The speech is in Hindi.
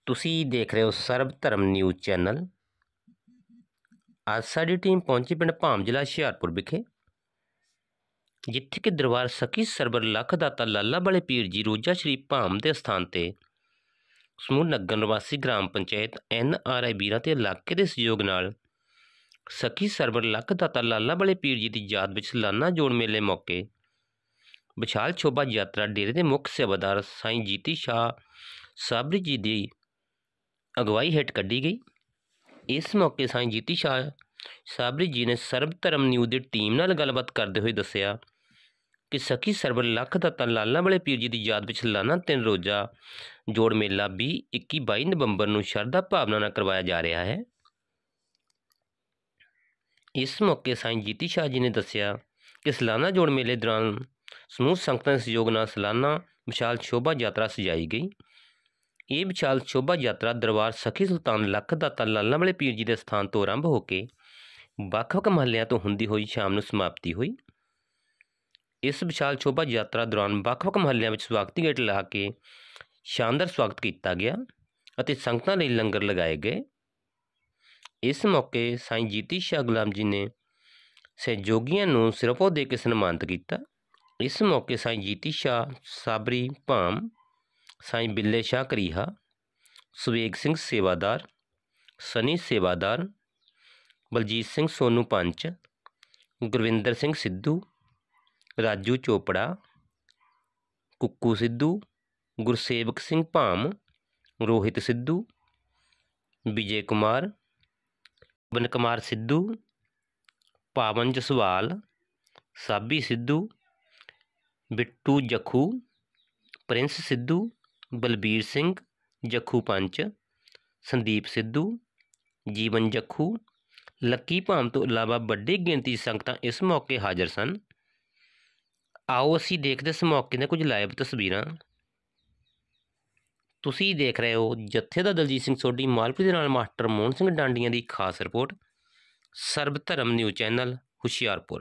ਤੁਸੀਂ देख रहे हो सर्व धर्म न्यूज़ चैनल। ਅੱਜ ਸਾਡੀ ਟੀਮ ਪਹੁੰਚੀ ਪਿੰਡ ਭਾਮ ਜ਼ਿਲ੍ਹਾ ਹੁਸ਼ਿਆਰਪੁਰ ਵਿਖੇ, ਜਿੱਥੇ ਕਿ ਦਰਬਾਰ ਸਖੀ ਸਰਬਰ ਲੱਖ ਦਾਤਾ ਲਾਲਾ ਵਾਲੇ ਪੀਰ ਜੀ ਰੋਜ਼ਾ ਸ਼ਰੀਫ ਭਾਮ ਦੇ ਸਥਾਨ ਤੇ ਸਮੂਹ ਨਗਰ ਨਿਵਾਸੀ ਗ੍ਰਾਮ ਪੰਚਾਇਤ NRI ਵੀਰਾਂ ਤੇ ਇਲਾਕੇ ਦੇ ਸਹਿਯੋਗ ਨਾਲ ਸਖੀ ਸਰਬਰ ਲੱਖ ਦਾਤਾ ਲਾਲਾ ਵਾਲੇ ਪੀਰ ਜੀ ਦੀ ਯਾਦ ਵਿੱਚ ਸਾਲਾਨਾ ਜੋੜ ਮੇਲੇ ਮੌਕੇ ਵਿਸ਼ਾਲ ਸ਼ੋਭਾ ਯਾਤਰਾ ਡੇਰੇ ਦੇ ਮੁੱਖ ਸੇਵਾਦਾਰ ਸਾਈਂ ਜੀਤੀ ਸ਼ਾਹ ਸਾਬਰੀ ਜੀ ਦੀ ਅਗਵਾਈ ਹੇਠ ਕੱਢੀ ਗਈ। इस मौके साईं जीती शाह साबरी जी ने सर्व धर्म न्यूज़ की टीम नाल गलबात करते हुए दस्सिया कि सखी सरबर लख दाता लाला वाले पीर जी की याद में सालाना 3 रोज़ा जोड़ मेला 20, 21, 22 नवंबर को शरधा भावना नाल करवाया जा रहा है। इस मौके साईं जीती शाह जी ने दस्सिया कि सालाना जोड़ मेले दौरान समूह संगतां दे सहयोग नाल सालाना विशाल शोभा यात्रा सजाई गई। ये विशाल शोभा यात्रा दरबार सखी सुल्तान लख दाता लाला वाले पीर जी के स्थान तो आरंभ होकर ਵੱਖ-ਵੱਖ महल्लियां तो हुंदी हुई शाम को समाप्ति हुई। इस विशाल शोभा यात्रा दौरान ਵੱਖ-ਵੱਖ महल्लियां में स्वागती गेट ला के शानदार स्वागत किया गया और संगतां लई लंगर लगाए गए। इस मौके साईं जीती शाह गुलाम जी ने सहयोगियों को सिरपो दे के सन्मानित किया। इस मौके साईं जीती शाह साबरी भाम, साईं बिल्ले शाह करीहा, सुवेग सिंह सेवादार, सनी सेवादार, बलजीत सिंह सोनू पंच, गुरविंदर सिंह सिद्धू, राजू चोपड़ा, कुक्कू सिद्धू, गुरसेवक सिंह भाम, रोहित सिद्धू, विजय कुमार, पवन कुमार सिद्धू, पावन जसवाल, साबी सिद्धू, बिट्टू जखू, प्रिंस सिद्धू, बलबीर सिंह जखू पंच, संदीप सिद्धू, जीवन जखू, लक्की भाम तो इलावा बड़ी गिनती संगतां इस मौके हाज़र सन। आओ असी देखते इस मौके ने कुछ लाइव तस्वीरां। तुसी देख रहे हो जत्थे दा दलजीत सिंह सोढी मालपुरी दे नाल मास्टर मोहन सिंह डांडियां दी खास रिपोर्ट, सर्व धर्म न्यूज़ चैनल हुशियारपुर।